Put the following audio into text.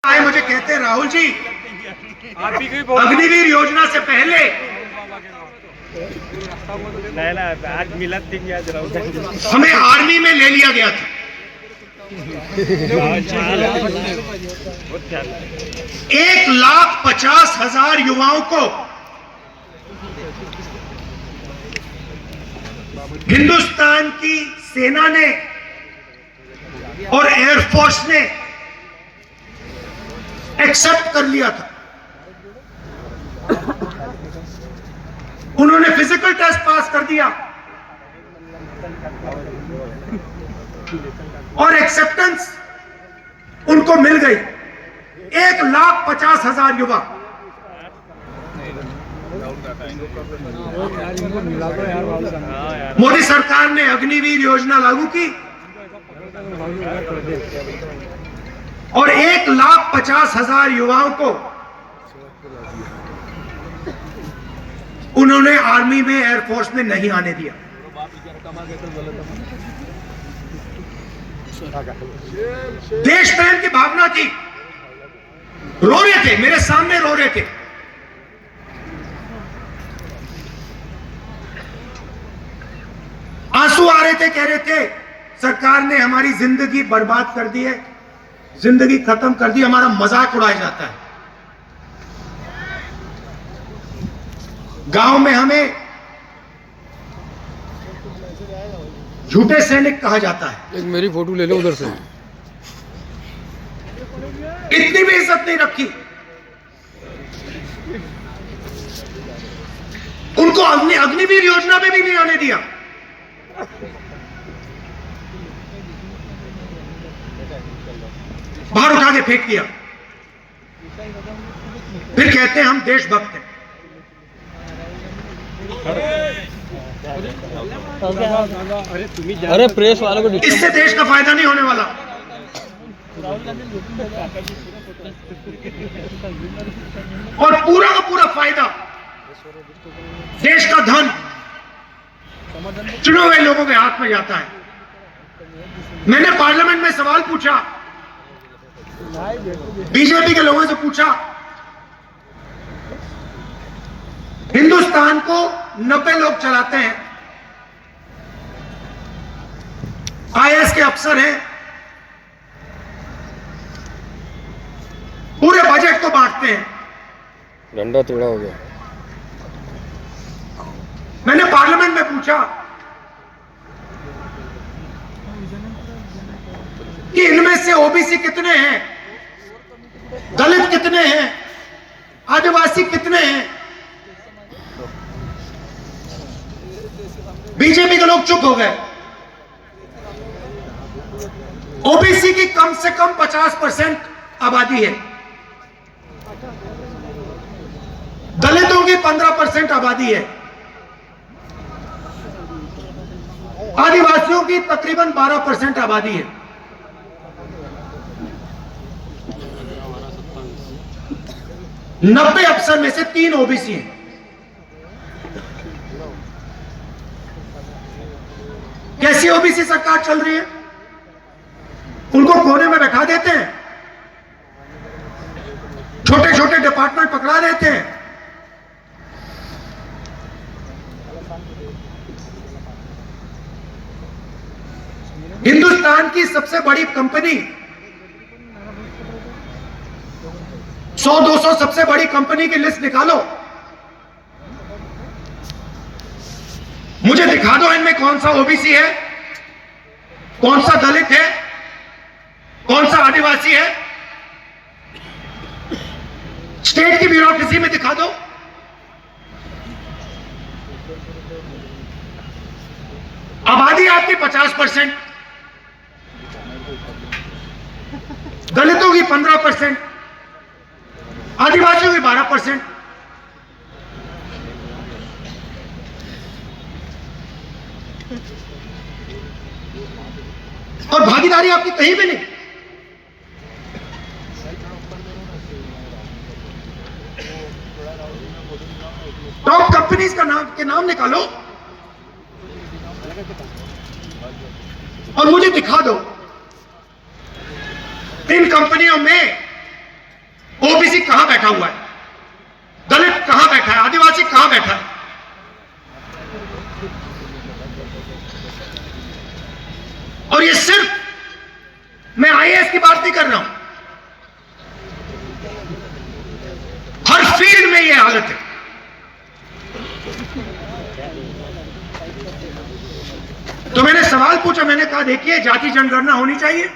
आए मुझे कहते हैं राहुल जी अग्निवीर योजना से पहले आज मिलत थी हमें आर्मी में ले लिया गया था। 1,50,000 युवाओं को हिंदुस्तान की सेना ने और एयरफोर्स ने एक्सेप्ट कर लिया था। उन्होंने फिजिकल टेस्ट पास कर दिया और एक्सेप्टेंस उनको मिल गई। 1,50,000 युवा मोदी सरकार ने अग्निवीर योजना लागू की और 1,50,000 युवाओं को उन्होंने आर्मी में एयरफोर्स में नहीं आने दिया। देश प्रेम की भावना थी, रो रहे थे, मेरे सामने रो रहे थे। आंसू आ रहे थे, कह रहे थे सरकार ने हमारी जिंदगी बर्बाद कर दी है, जिंदगी खत्म कर दी, हमारा मजाक उड़ाया जाता है। गांव में हमें झूठे सैनिक कहा जाता है। एक मेरी फोटो ले लो उधर से। इतनी भी इज्जत नहीं रखी। उनको अग्निवीर योजना में भी नहीं आने दिया। बाहर उठा के फेंक दिया। फिर कहते हैं हम देशभक्त हैं। अरे प्रेस वालों को इससे देश का फायदा नहीं होने वाला। और पूरा का पूरा फायदा, देश का धन चुने हुए लोगों के हाथ में जाता है। मैंने पार्लियामेंट में सवाल पूछा, बीजेपी के लोगों से पूछा, हिंदुस्तान को 90 लोग चलाते हैं, आईएएस के अफसर हैं, पूरे बजट को बांटते हैं। डंडा टेढ़ा हो गया। मैंने पार्लियामेंट में पूछा कि इनमें से ओबीसी कितने हैं, दलित कितने हैं, आदिवासी कितने हैं। बीजेपी के लोग चुप हो गए। ओबीसी की कम से कम 50% आबादी है, दलितों की 15% आबादी है, आदिवासियों की तकरीबन 12% आबादी है। नब्बे अफसर में से 3 ओबीसी हैं। कैसी ओबीसी सरकार चल रही है? उनको कोने में बैठा देते हैं, छोटे छोटे डिपार्टमेंट पकड़ा देते हैं। हिंदुस्तान की सबसे बड़ी कंपनी, 100-200 सबसे बड़ी कंपनी की लिस्ट निकालो, मुझे दिखा दो इनमें कौन सा ओबीसी है, कौन सा दलित है, कौन सा आदिवासी है। स्टेट की ब्यूरोक्रेसी में दिखा दो। आबादी आपकी 50%, दलितों की 15%, आदिवासियों की 12%। और भागीदारी आपकी कहीं भी नहीं। टॉप कंपनीज का नाम निकालो और मुझे दिखा दो इन कंपनियों में हुआ है, दलित कहां बैठा है, आदिवासी कहां बैठा है। और ये सिर्फ मैं आईएएस की बात नहीं कर रहा हूं, हर फील्ड में ये हालत है। तो मैंने सवाल पूछा, मैंने कहा देखिए जाति जनगणना होनी चाहिए,